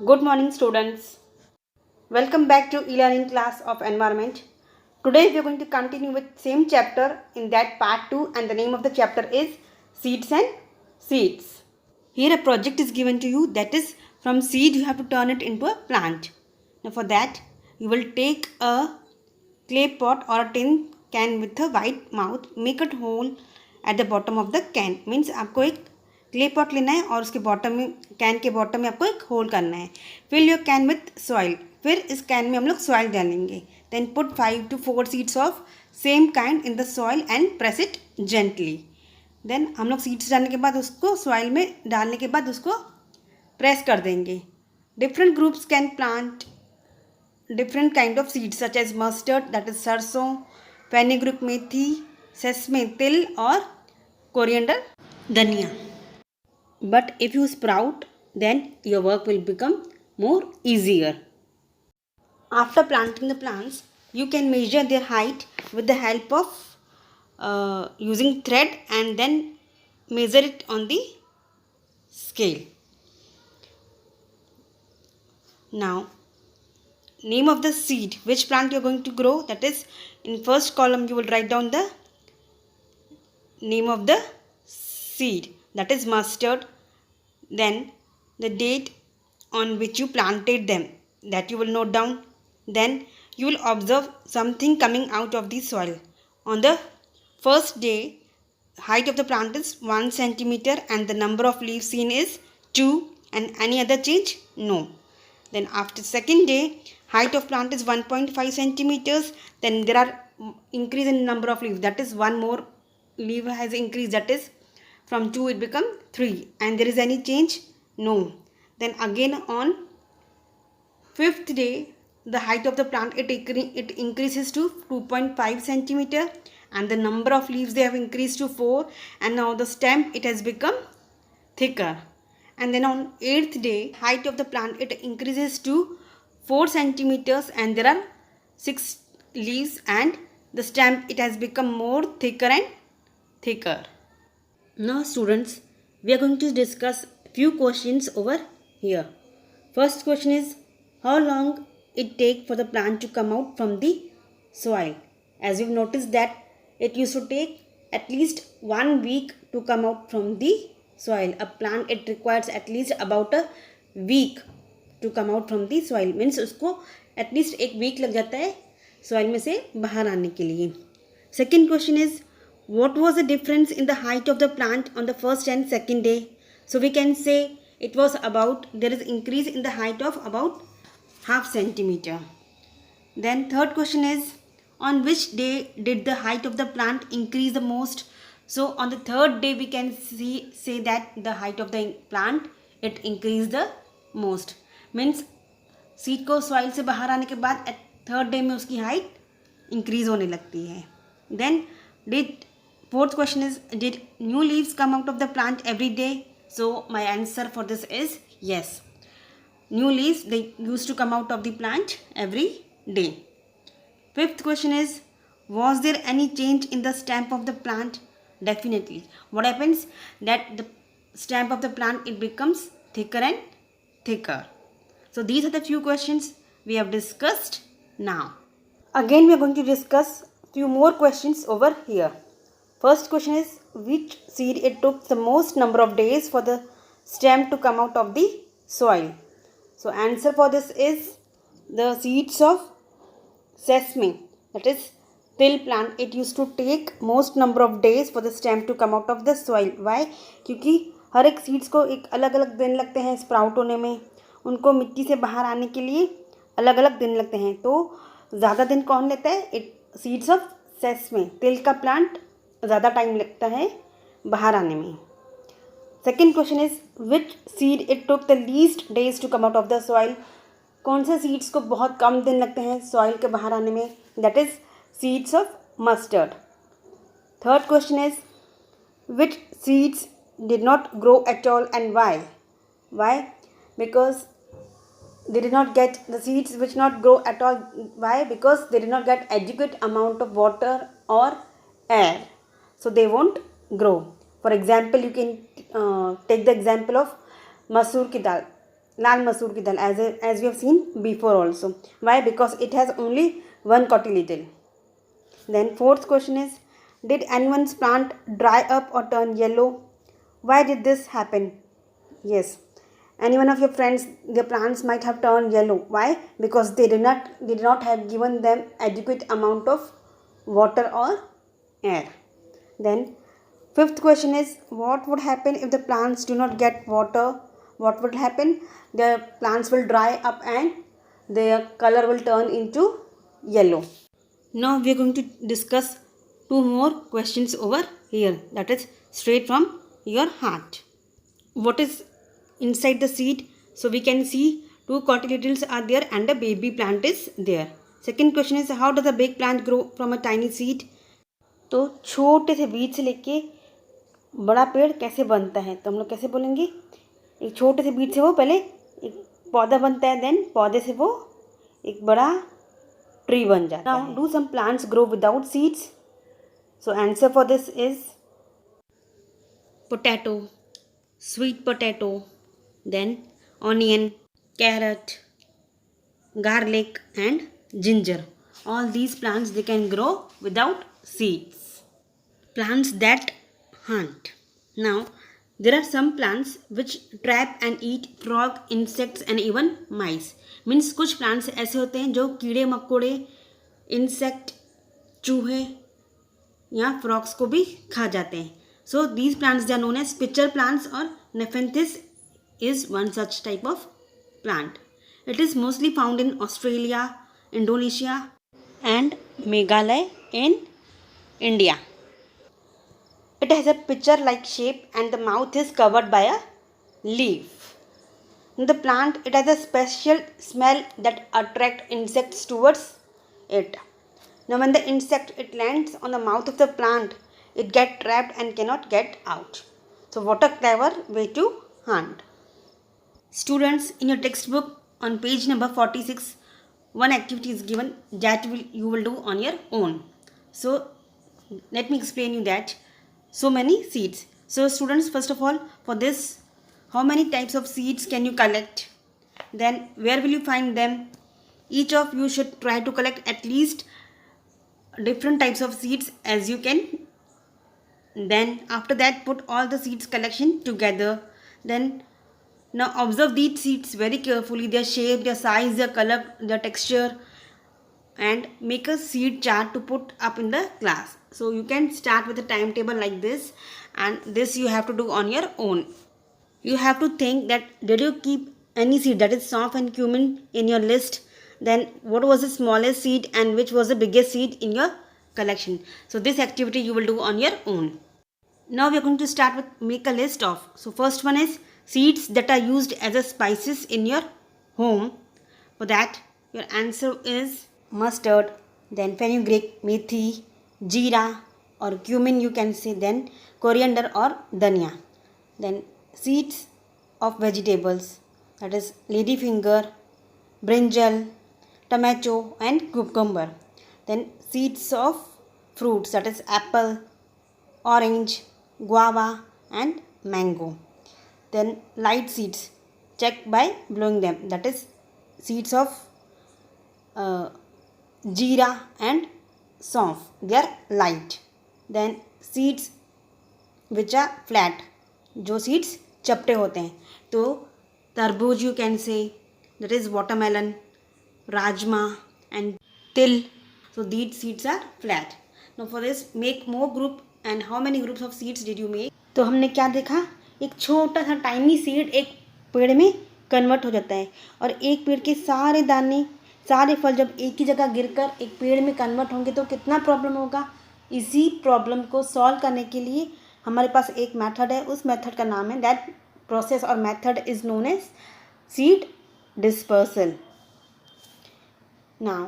Good morning, students. Welcome back to e-learning class of environment. Today we are going to continue with same chapter in that part 2, and the name of the chapter is seeds and seeds. Here a project is given to you, that is from seed you have to turn it into a plant. Now for that you will take a clay pot or a tin can with a white mouth, make a hole at the bottom of the can. Means आपको एक clay pot लेना है और उसके bottom में, can के bottom में आपको एक होल करना है. Fill your can with soil. फिर इस कैन में हम लोग सॉइल डालेंगे. Then put 5 to 4 seeds of same kind in the soil and press it gently. Then हम लोग सीड्स डालने के बाद उसको सॉइल में डालने के बाद उसको प्रेस कर देंगे. Different groups can plant different kind of seeds such as mustard, that is सरसों, fenugreek मेथी, sesame तिल और coriander धनिया. But if you sprout, then your work will become more easier. After planting the plants, you can measure their height with the help of using thread and then measure it on the scale. Now name of the seed, which plant you are going to grow, that is in first column you will write down the name of the seed, that is mustard. Then the date on which you planted them, that you will note down. Then you will observe something coming out of the soil. On the first day, height of the plant is 1 centimeter and the number of leaves seen is 2, and any other change? No. Then after second day, height of plant is 1.5 centimeters. Then there are increase in number of leaves, that is one more leaf has increased, that is from 2 it become 3, and there is any change? No. Then again on fifth day, the height of the plant it increases to 2.5 centimeter and the number of leaves they have increased to 4, and now the stem it has become thicker. And then on 8th day, height of the plant it increases to 4 centimeters and there are 6 leaves and the stem it has become more thicker and thicker. Now students, we are going to discuss few questions over here. First question is, how long it take for the plant to come out from the soil? As you've noticed that it used to take at least 1 week to come out from the soil. A plant it requires at least about a week to come out from the soil. Means उसको at least एक week लग जाता है soil में से बाहर आने के लिए. Second question is, what was the difference in the height of the plant on the first and second day? So we can say it was about, there is increase in the height of about half centimeter. Then third question is, on which day did the height of the plant increase the most? So on the third day we can say that the height of the plant it increased the most. Means seed को soil से बाहर आने के बाद eight third day में उसकी height increase होने लगती है. Then did fourth question is, did new leaves come out of the plant every day? So my answer for this is yes. New leaves they used to come out of the plant every day. Fifth question is, was there any change in the stem of the plant? Definitely. What happens that the stem of the plant it becomes thicker and thicker. So these are the few questions we have discussed now. Again we are going to discuss few more questions over here. First question is, which seed it took the most number of days for the stem to come out of the soil? So answer for this is the seeds of sesame, that is till plant. It used to take most number of days for the stem to come out of the soil. Why? क्योंकि हर एक seeds को एक अलग अलग दिन लगते हैं sprout होने में, उनको मिट्टी से बाहर आने के लिए अलग अलग दिन लगते हैं. तो ज़्यादा दिन कौन लेता है? इट सीड्स ऑफ सेसमे, तिल का प्लांट ज़्यादा टाइम लगता है बाहर आने में. Second question is, which seed it took the least days to come out of the soil? कौन से सीड्स को बहुत कम दिन लगते हैं सॉइल के बाहर आने में? That is seeds of mustard. Third question is, which seeds did not grow at all and why? Why? Because they did not get the seeds which not grow at all. Why? Because they did not get adequate amount of water or air, so they won't grow. For example, you can take the example of masoor ki dal. Lal masoor ki dal, as we have seen before also. Why? Because it has only one cotyledon. Then fourth question is, did anyone's plant dry up or turn yellow? Why did this happen? Yes, any one of your friends, their plants might have turned yellow. Why? Because they did not have given them adequate amount of water or air. Then fifth question is, what would happen if the plants do not get water? What would happen? The plants will dry up and their color will turn into yellow. Now we are going to discuss two more questions over here, that is straight from your heart. What is inside the seed? So we can see two cotyledons are there and a baby plant is there. Second question is, how does a big plant grow from a tiny seed? तो छोटे से बीज से लेके बड़ा पेड़ कैसे बनता है, तो हम लोग कैसे बोलेंगे, एक छोटे से बीज से वो पहले एक पौधा बनता है, देन पौधे से वो एक बड़ा ट्री बन जाता है. Now do some plants grow without seeds? So answer for this is potato, sweet potato, then onion, carrot, garlic and ginger. All these plants, they can grow without seeds. Plants that hunt. Now there are some plants which trap and eat frog, insects and even mice. Means कुछ plants ऐसे होते हैं जो कीड़े मकोड़े, insect, चूहे या frogs को भी खा जाते हैं. So these plants, they are known as pitcher plants, or Nepenthes is one such type of plant. It is mostly found in Australia, Indonesia and Meghalaya in India. It has a pitcher-like shape and the mouth is covered by a leaf. In the plant, it has a special smell that attracts insects towards it. Now when the insect, it lands on the mouth of the plant, it gets trapped and cannot get out. So what a clever way to hunt. Students, in your textbook on page number 46, one activity is given that you will do on your own. So let me explain you that. So many seeds. So students, first of all, for this, how many types of seeds can you collect? Then where will you find them? Each of you should try to collect at least different types of seeds as you can. Then after that, put all the seeds collection together. Then now observe these seeds very carefully, their shape, their size, their color, their texture, and make a seed chart to put up in the class. So you can start with a timetable like this, and this you have to do on your own. You have to think that did you keep any seed, that is soft and cumin, in your list? Then what was the smallest seed and which was the biggest seed in your collection? So this activity you will do on your own. Now we are going to start with make a list of. So first one is seeds that are used as a spices in your home. For that, your answer is mustard, then fenugreek, methi, jeera or cumin you can say, then coriander or dhania. Then seeds of vegetables, that is ladyfinger, brinjal, tomato and cucumber. Then seeds of fruits, that is apple, orange, guava and mango. Then light seeds, check by blowing them, that is seeds of jeera and saunf, they are light. Then seeds which are flat, जो seeds चपटे होते हैं, तो तरबूज you can say, that is watermelon, rajma and til. So these seeds are flat. Now for this, make more group. And how many groups of seeds did you make? तो हमने क्या देखा, एक छोटा सा टाइनी सीड एक पेड़ में कन्वर्ट हो जाता है, और एक पेड़ के सारे दाने, सारे फल जब एक ही जगह गिरकर एक पेड़ में कन्वर्ट होंगे तो कितना प्रॉब्लम होगा. इसी प्रॉब्लम को सॉल्व करने के लिए हमारे पास एक मेथड है. उस मेथड का नाम है, दैट प्रोसेस और method is known as seed dispersal. Now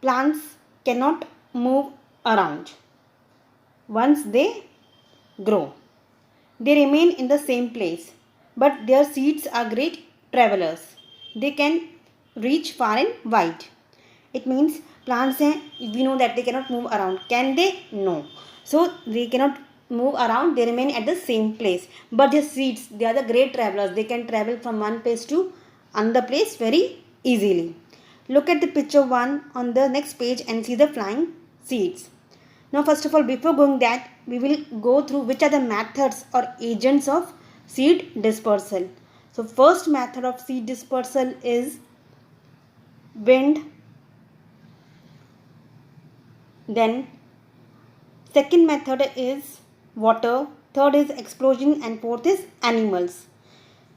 plants can not move around once they grow. They remain in the same place, but their seeds are great travelers. They can reach far and wide. It means plants hain, we know that they cannot move around. Can they? No. So they cannot move around, they remain at the same place. But the seeds, they are the great travelers. They can travel from one place to another place very easily. Look at the picture 1 on the next page and see the flying seeds. Now first of all, before going that, we will go through which are the methods or agents of seed dispersal. So first method of seed dispersal is wind, then second method is water, third is explosion, and fourth is animals.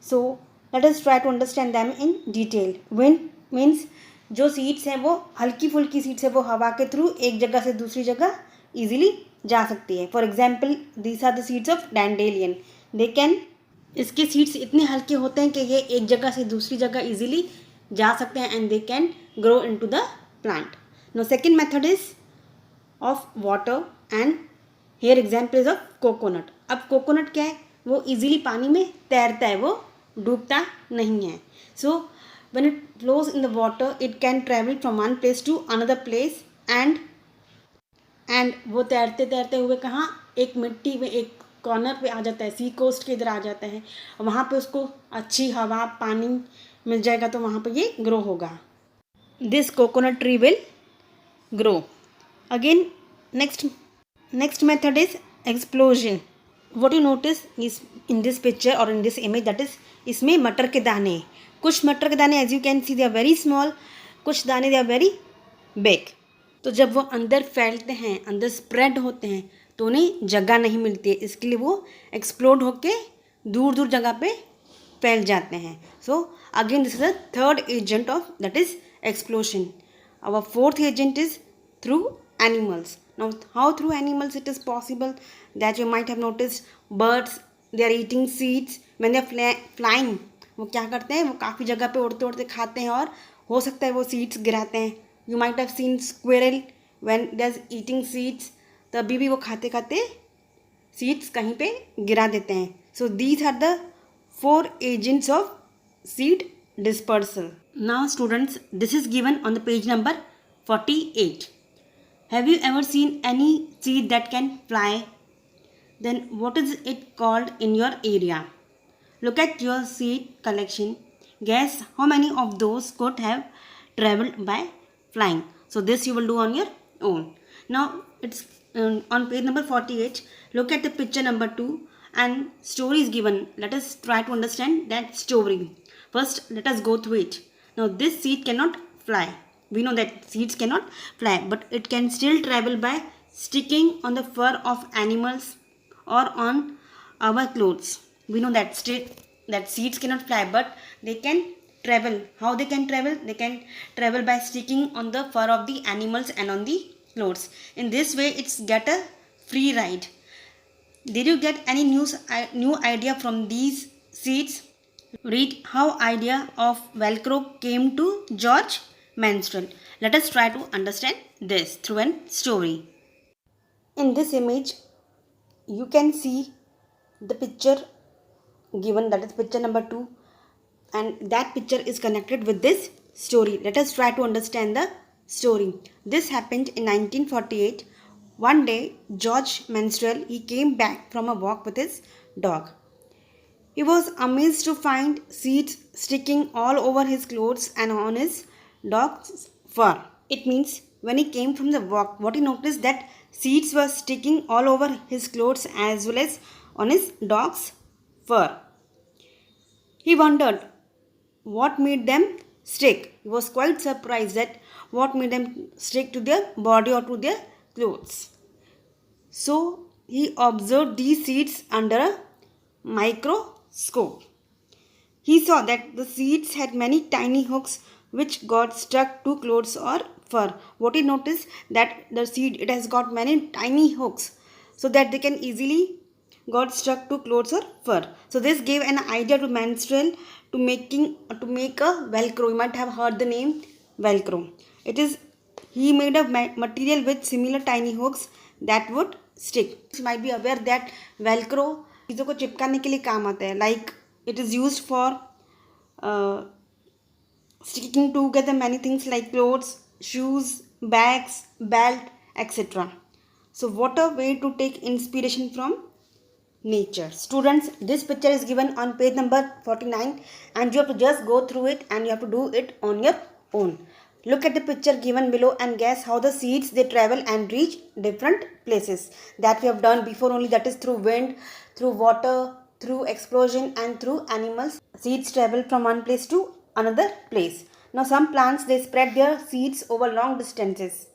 So let us try to understand them in detail. Wind means जो seeds हैं वो हल्की फुल्की seeds है, वो हवा के through एक जगह से दूसरी जगह इजीली जा सकती है. For example these are the seeds of dandelion. They can, इसके सीड्स इतने हल्के होते हैं कि ये एक जगह से दूसरी जगह इजीली जा सकते हैं and they can grow into the plant. No second method is of water and here example is of coconut. अब कोकोनट क्या है, वो इजीली पानी में तैरता है, वो डूबता नहीं है. सो when it flows in the water, it can travel from one place to another place and वो तैरते तैरते हुए कहाँ, एक मिट्टी में एक कॉर्नर पे आ जाता है, सी कोस्ट के इधर आ जाता है. वहाँ पे उसको अच्छी हवा पानी मिल जाएगा तो वहाँ पे ये ग्रो होगा. This coconut tree will grow. Again next method is explosion. What you notice is in this picture और in this image, that is इसमें मटर के दाने. कुछ मटर के दाने as you can see they are very small, कुछ दाने दे आर वेरी बिग. तो जब वो अंदर फैलते हैं, अंदर स्प्रेड होते हैं, तो उन्हें जगह नहीं मिलती है, इसके लिए वो एक्सप्लोड होके दूर दूर जगह पे फैल जाते हैं. So again this is the third agent of that is explosion. Our fourth agent is through animals. Now how through animals it is possible, that you might have noticed birds, they are eating seeds when they are flying. वो क्या करते हैं, वो काफ़ी जगह पे उड़ते उड़ते खाते हैं और हो सकता है वो सीड्स गिराते हैं. You might have seen squirrel when they are eating seeds, तभी भी वो खाते खाते सीड्स कहीं पे गिरा देते हैं. So these are the 4 agents of seed dispersal. Now students, this is given on the page number 48. Have you ever seen any seed that can fly? Then what is it called in your area? Look at your seed collection. Guess how many of those could have traveled by flying. So this you will do on your own. Now it's on page number 48. Look at the picture number 2 and story is given. Let us try to understand that story. First let us go through it. Now this seed cannot fly. We know that seeds cannot fly, but it can still travel by sticking on the fur of animals or on our clothes. We know that seeds cannot fly, but they can travel. How they can travel? They can travel by sticking on the fur of the animals and on the clothes. In this way, it's get a free ride. Did you get any new idea from these seeds? Read how idea of Velcro came to George Menstrual. Let us try to understand this through a story. In this image, you can see the picture given, that is picture number 2, and that picture is connected with this story. Let us try to understand the story. This happened in 1948. One day, George Menstrual, he came back from a walk with his dog. He was amazed to find seeds sticking all over his clothes and on his dog's fur. It means when he came from the walk, what he noticed that seeds were sticking all over his clothes as well as on his dog's fur. He wondered what made them stick. He was quite surprised that what made them stick to their body or to their clothes. So he observed these seeds under a microscope. He saw that the seeds had many tiny hooks which got stuck to clothes or fur. What he noticed, that the seed, it has got many tiny hooks so that they can easily got stuck to clothes or fur. So this gave an idea to Menstrual to make a Velcro. You might have heard the name Velcro. It is, he made a material with similar tiny hooks that would stick. You might be aware that Velcro चीज़ों को चिपकाने के लिए काम आता है. Like it is used for sticking together many things like clothes, shoes, bags, belt, etc. So what a way to take inspiration from nature. Students, this picture is given on page number 49 and you have to just go through it and you have to do it on your own. Look at the picture given below and guess how the seeds they travel and reach different places. That we have done before only, that is through wind, through water, through explosion and through animals. Seeds travel from one place to another place. Now some plants they spread their seeds over long distances.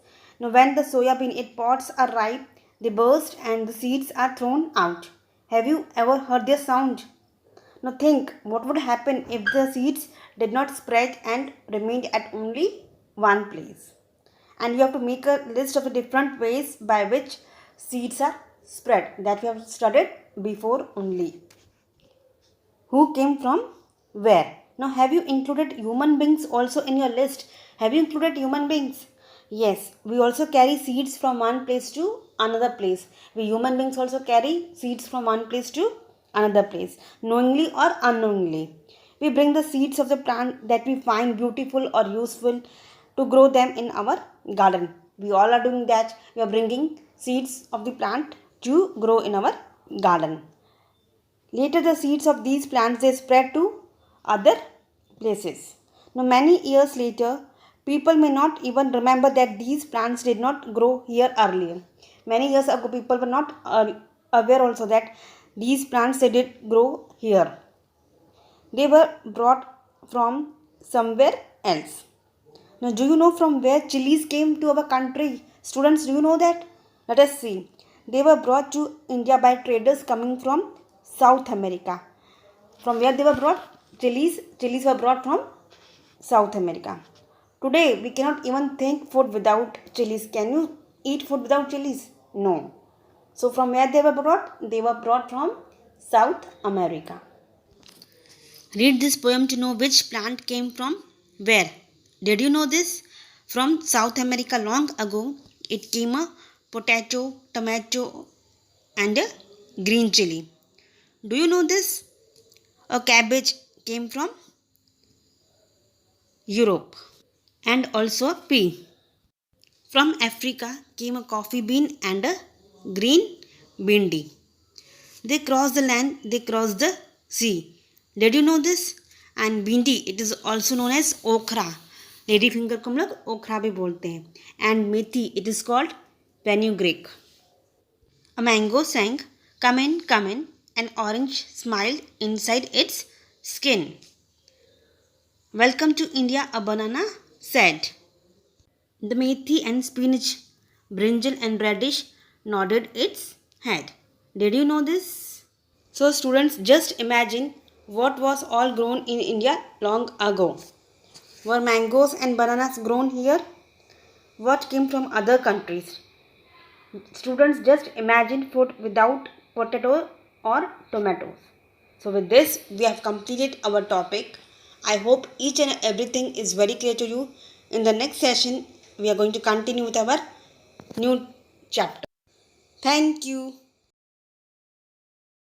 Now when the soybean pods are ripe, they burst and the seeds are thrown out. Have you ever heard their sound? Now think what would happen if the seeds did not spread and remained at only one place. And you have to make a list of the different ways by which seeds are spread that we have studied before only. Who came from where? Now have you included human beings also in your list? Have you included human beings? Yes, we also carry seeds from one place to another place. We human beings also carry seeds from one place to another place, knowingly or unknowingly. We bring the seeds of the plant that we find beautiful or useful to grow them in our garden. We all are doing that. We are bringing seeds of the plant to grow in our garden. Later the seeds of these plants they spread to other places. Now many years later, people may not even remember that these plants did not grow here earlier. Many years ago, people were not aware also that these plants they did grow here. They were brought from somewhere else. Now, do you know from where chilies came to our country? Students, do you know that? Let us see. They were brought to India by traders coming from South America. From where they were brought? Chilies were brought from South America. Today, we cannot even think food without chilies. Can you eat food without chilies? No. So, from where they were brought? They were brought from South America. Read this poem to know which plant came from where. Did you know this? From South America long ago, it came a potato, tomato and a green chili. Do you know this? A cabbage came from Europe and also a pea. From Africa came a coffee bean and a green bindi. They crossed the land, they crossed the sea. Did you know this? And bindi, it is also known as okra. Lady finger को हम लोग ओखरा भी बोलते हैं. And methi it is called fenugreek. A mango sang, come in, come in. An orange smiled inside its skin. Welcome to India, a banana said. The methi and spinach, brinjal and radish nodded its head. Did you know this? So students, just imagine what was all grown in India long ago. Were mangoes and bananas grown here? What came from other countries? Students, just imagine food without potato or tomatoes. So with this, we have completed our topic. I hope each and everything is very clear to you. In the next session, we are going to continue with our new chapter. Thank you.